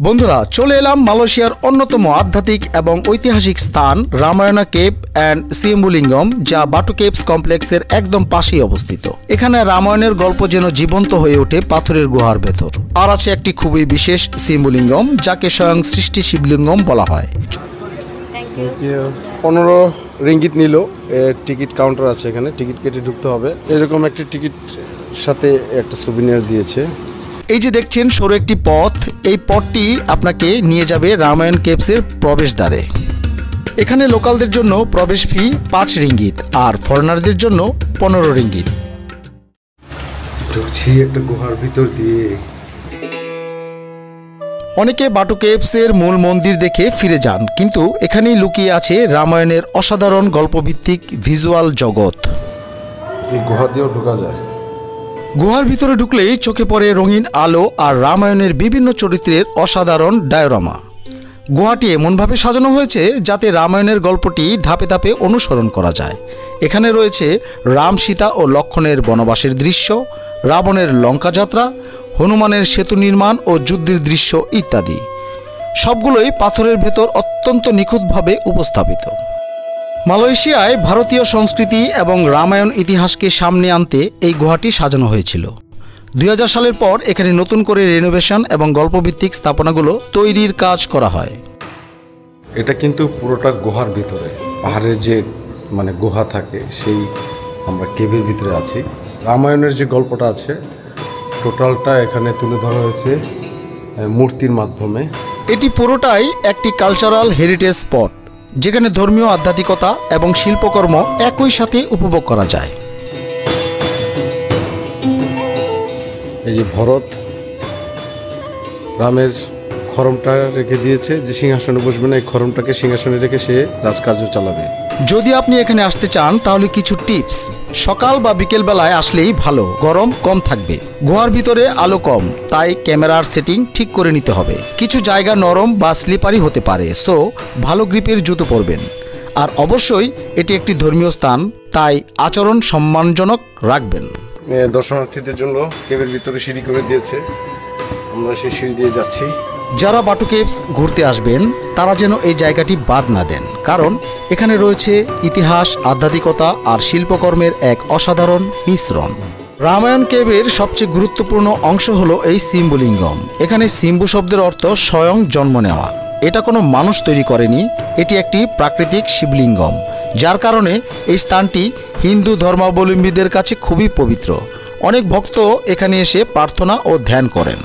বন্ধুরা, চলে এলাম মালয়েশিয়ার অন্যতম আধ্যাত্মিক এবং ঐতিহাসিক স্থান রামায়ণা কেভ অ্যান্ড সিম্বুলিঙ্গম, যা বাটু কেভস কমপ্লেক্সের একদম পাশেই অবস্থিত। এখানে রামায়ণের গল্প যেন জীবন্ত হয়ে ওঠে পাথরের গুহার ভেতর। আর আছে একটি খুবই বিশেষ সিম্বুলিঙ্গম, যাকে স্বয়ং সৃষ্টি শিবলিঙ্গম বলা হয়। 15 রিঙ্গিত নিল। টিকিট কাউন্টার আছে, এখানে টিকিট কেটে ঢুকতে হবে। এরকম একটি টিকিট সাথে একটা সুভিনিয়ার দিয়েছে। এই যে দেখছেন সরু একটি পথ, এই পথটি আপনাকে নিয়ে যাবে রামায়ণ কেভসের প্রবেশদ্বারে। এখানে লোকালদের জন্য প্রবেশ ফি 5 রিঙ্গিত আর ফরেনারদের জন্য 15 রিঙ্গিত। ঢুকছি একটা গুহার ভিতর দিয়ে। অনেকে বাটু কেভসের মূল মন্দির দেখে ফিরে যান, কিন্তু এখানেই লুকিয়ে আছে রামায়ণের অসাধারণ গল্পভিত্তিক ভিজুয়াল জগৎ। এই গুহা দিয়েও ঢোকা যায়। গুহার ভিতরে ঢুকলেই চোখে পড়ে রঙিন আলো আর রামায়ণের বিভিন্ন চরিত্রের অসাধারণ ডায়োরামা। গুহাটি এমনভাবে সাজানো হয়েছে যাতে রামায়ণের গল্পটি ধাপে ধাপে অনুসরণ করা যায়। এখানে রয়েছে রাম, সীতা ও লক্ষ্মণের বনবাসের দৃশ্য, রাবণের লঙ্কা যাত্রা, হনুমানের সেতু নির্মাণ ও যুদ্ধের দৃশ্য ইত্যাদি। সবগুলোই পাথরের ভেতর অত্যন্ত নিখুঁতভাবে উপস্থাপিত। মালয়েশিয়ায় ভারতীয় সংস্কৃতি এবং রামায়ণ ইতিহাসকে সামনে আনতে এই গুহাটি সাজানো হয়েছিল। 2000 সালের পর এখানে নতুন করে রেনোভেশন এবং গল্পভিত্তিক স্থাপনাগুলো তৈরির কাজ করা হয়। এটা কিন্তু পুরোটা গুহার ভিতরে, পাহাড়ের যে গুহা থাকে, সেই আমরা কেভের ভিতরে আছি। রামায়ণের যে গল্পটা আছে টোটালটা এখানে তুলে ধরা হয়েছে মূর্তির মাধ্যমে। এটি পুরোটাই একটি কালচারাল হেরিটেজ স্পট, যেখানে ধর্মীয় আধ্যাত্মিকতা এবং শিল্পকর্ম একই সাথে উপভোগ করা যায়। এই যে ভরত রামের খড়মটা রেখে দিয়েছে, যে সিংহাসনে বসবে না, এই খড়মটাকে সিংহাসনে রেখে সে রাজকার্য চালাবে। যদি আপনি এখানে আসতে চান তাহলে কিছু টিপস: সকাল বা বিকেল বেলায় আসলেই ভালো, গরম কম থাকবে। গুহার ভিতরে আলো কম, তাই ক্যামেরার সেটিং ঠিক করে নিতে হবে। কিছু জায়গা নরম বা স্লিপারি হতে পারে, সো ভালো গ্রিপের জুতো পরবেন। আর অবশ্যই এটি একটি ধর্মীয় স্থান, তাই আচরণ সম্মানজনক রাখবেন। দর্শনার্থীদের জন্য কেভের ভিতরে সিঁড়ি করে দিয়েছে, আমরা সেই সিঁড়ি দিয়ে যাচ্ছি। যারা বাটু কেভস ঘুরতে আসবেন তারা যেন এই জায়গাটি বাদ না দেন, কারণ এখানে রয়েছে ইতিহাস, আধ্যাত্মিকতা আর শিল্পকর্মের এক অসাধারণ মিশ্রণ। রামায়ণ কেভের সবচেয়ে গুরুত্বপূর্ণ অংশ হলো এই সিম্বুলিঙ্গম। এখানে সিম্বু শব্দের অর্থ স্বয়ং জন্ম নেওয়া। এটা কোনো মানুষ তৈরি করেনি, এটি একটি প্রাকৃতিক শিবলিঙ্গম, যার কারণে এই স্থানটি হিন্দু ধর্মাবলম্বীদের কাছে খুবই পবিত্র। অনেক ভক্ত এখানে এসে প্রার্থনা ও ধ্যান করেন।